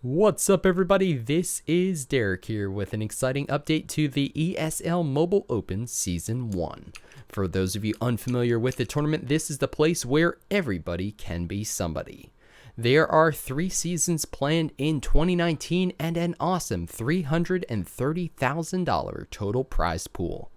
What's up, everybody? This is Derek here with an exciting update to the ESL Mobile Open Season 1. For those of you unfamiliar with the tournament, this is the place where everybody can be somebody. There are 3 seasons planned in 2019 and an awesome $330,000 total prize pool.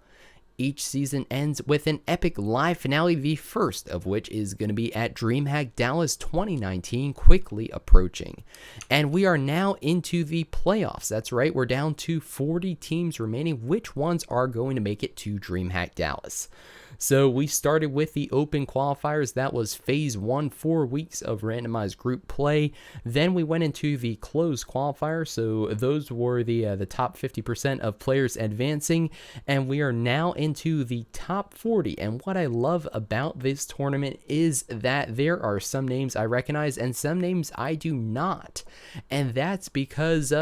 Each season ends with an epic live finale, the first of which is going to be at Dreamhack Dallas 2019, quickly approaching. And we are now into the playoffs. That's right, we're down to 40 teams remaining. Which ones are going to make it to Dreamhack Dallas? So we started with the open qualifiers. That was phase 1, 4 weeks of randomized group play. Then we went into the closed qualifier. So those were the top 50% of players advancing. And we are now into the top 40. And what I love about this tournament is that there are some names I recognize and some names I do not. And that's because,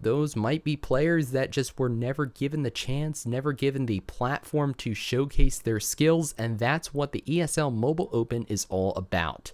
those might be players that just were never given the chance, never given the platform to showcase their skills, and that's what the ESL Mobile Open is all about.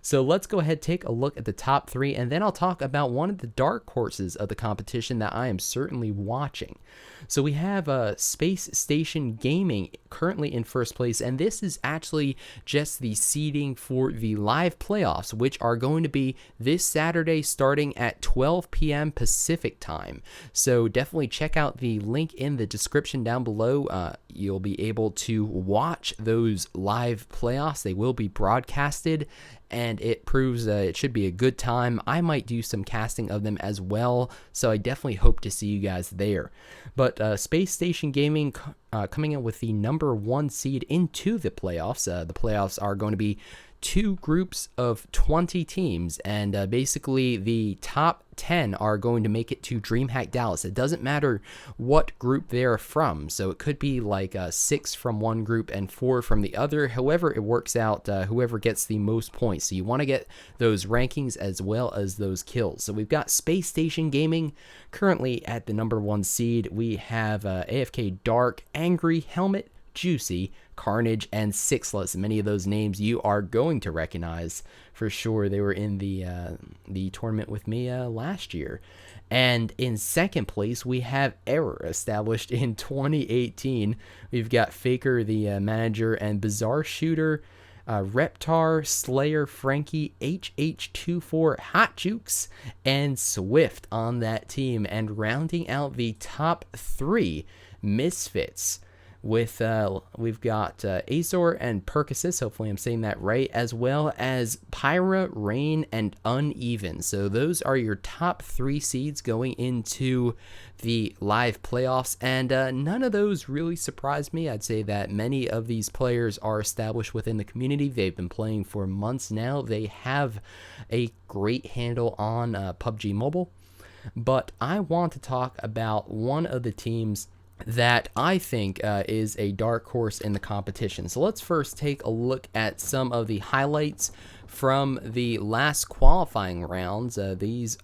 So let's go ahead and take a look at the top 3, and then I'll talk about one of the dark horses of the competition that I am certainly watching. So we have Space Station Gaming currently in first place, and this is actually just the seeding for the live playoffs, which are going to be this Saturday starting at 12 p.m. Pacific time. So definitely check out the link in the description down below. You'll be able to watch those live playoffs. They will be broadcasted, and it proves it should be a good time. I might do some casting of them as well, so I definitely hope to see you guys there. But Space Station Gaming coming in with the number 1 seed into the playoffs. The playoffs are going to be 2 groups of 20 teams, and basically the top 10 are going to make it to Dreamhack Dallas. It doesn't matter what group they're from, so it could be like 6 from one group and 4 from the other. However it works out, whoever gets the most points. So you want to get those rankings as well as those kills. So we've got Space Station Gaming currently at the number 1 seed. We have AFK Dark, Angry, Helmet, Juicy, Carnage, and Sixless. Many of those names you are going to recognize for sure. They were in the tournament with me last year. And in second place, we have Error, established in 2018. We've got Faker, the manager, and Bizarre Shooter, Reptar, Slayer, Frankie, HH24, Hot Jukes, and Swift on that team. And rounding out the top 3, Misfits, with we've got Azor and Percocet, hopefully I'm saying that right, as well as Pyra, Rain, and Uneven. So those are your top 3 seeds going into the live playoffs, and none of those really surprised me. I'd say that many of these players are established within the community. They've been playing for months now. They have a great handle on PUBG Mobile. But I want to talk about one of the teams that I think is a dark horse in the competition. So let's first take a look at some of the highlights from the last qualifying rounds. These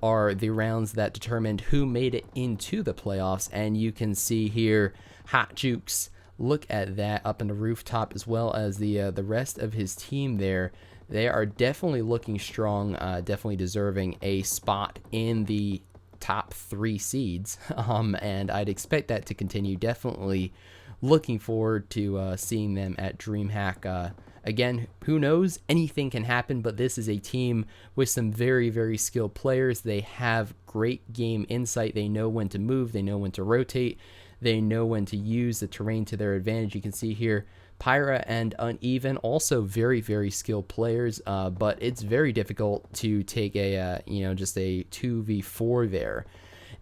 are the rounds that determined who made it into the playoffs, and you can see here Hot Jukes, look at that up in the rooftop, as well as the rest of his team there. They are definitely looking strong, definitely deserving a spot in the top 3 seeds, and I'd expect that to continue. Definitely looking forward to seeing them at Dreamhack. Again, who knows, anything can happen, but this is a team with some very, very skilled players. They have great game insight. They know when to move, they know when to rotate, they know when to use the terrain to their advantage. You can see here Pyra and Uneven, also very, very skilled players, but it's very difficult to take a, just a 2v4 there.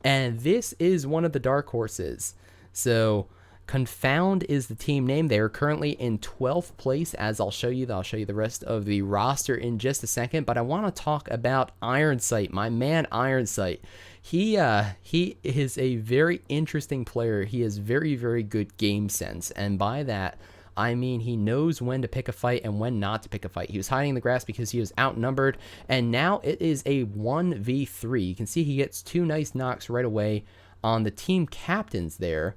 And this is one of the dark horses. So Confound is the team name. They are currently in 12th place, as I'll show you. I'll show you the rest of the roster in just a second, but I want to talk about Ironsight, my man Ironsight. He is a very interesting player. He has very, very good game sense, and by that, I mean, he knows when to pick a fight and when not to pick a fight. He was hiding in the grass because he was outnumbered, and now it is a 1v3. You can see he gets 2 nice knocks right away on the team captains there.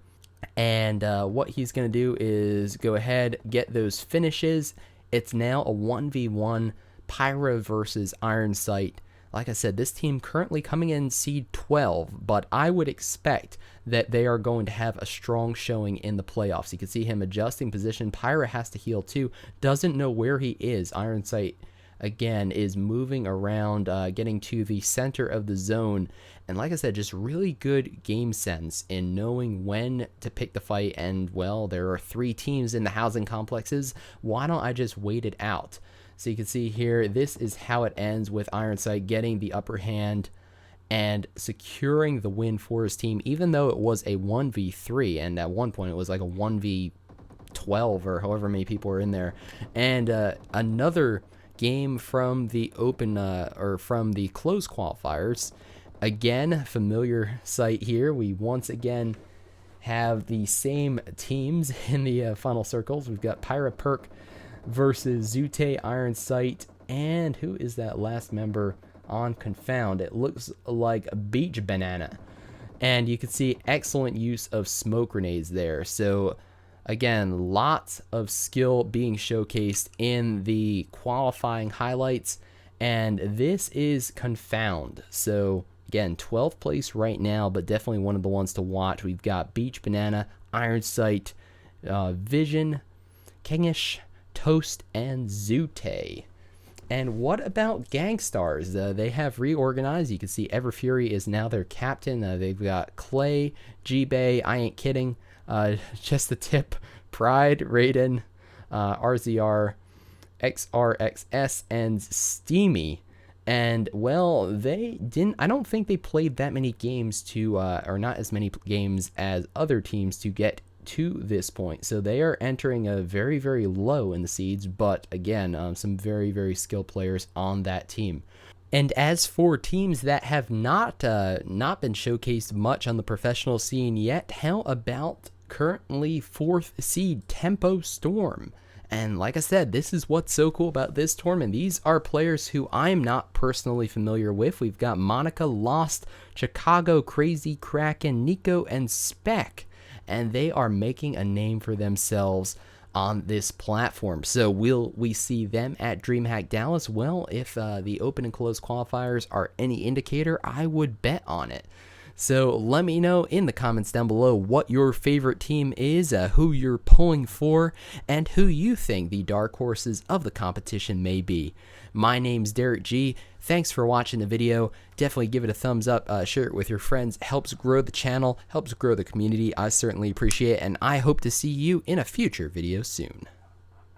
And what he's going to do is go ahead, get those finishes. It's now a 1v1 Pyra versus Ironsight like I said, this team currently coming in seed 12, but I would expect that they are going to have a strong showing in the playoffs. You can see him adjusting position. Pyra has to heal too. Doesn't know where he is. Iron Sight, again, is moving around, getting to the center of the zone. And like I said, just really good game sense in knowing when to pick the fight. And, well, there are 3 teams in the housing complexes. Why don't I just wait it out? So you can see here, this is how it ends with Iron Sight getting the upper hand and securing the win for his team, even though it was a 1v3. And at one point, it was like a 1v12 or however many people were in there. And another game from the open or from the closed qualifiers. Again, familiar sight here. We once again have the same teams in the final circles. We've got Pyra Perk versus Zute, Iron Sight, and who is that last member on Confound? It looks like Beach Banana. And you can see excellent use of smoke grenades there. So again, lots of skill being showcased in the qualifying highlights, and this is Confound. So again, 12th place right now, but definitely one of the ones to watch. We've got Beach Banana, Iron Sight, Vision, Kingish, Toast, and Zute. And what about Gangstars? They have reorganized. You can see Everfury is now their captain. They've got Clay, G-Bay, I Ain't Kidding, Just the Tip, Pride, Raiden, RZR, XRXS, and Steamy. And, well, I don't think they played that many games to, or not as many games as other teams to get to this point. So they are entering a very, very low in the seeds, but again, some very, very skilled players on that team. And as for teams that have not been showcased much on the professional scene yet, how about currently 4th seed Tempo Storm? And like I said, this is what's so cool about this tournament. These are players who I'm not personally familiar with. We've got Monica, Lost, Chicago, Crazy, Kraken, Nico, and Spec. And they are making a name for themselves on this platform. So will we see them at Dreamhack Dallas? Well, if the open and closed qualifiers are any indicator, I would bet on it. So let me know in the comments down below what your favorite team is, who you're pulling for, and who you think the dark horses of the competition may be. My name's Derek G. Thanks for watching the video. Definitely give it a thumbs up, share it with your friends. Helps grow the channel, helps grow the community. I certainly appreciate it, and I hope to see you in a future video soon.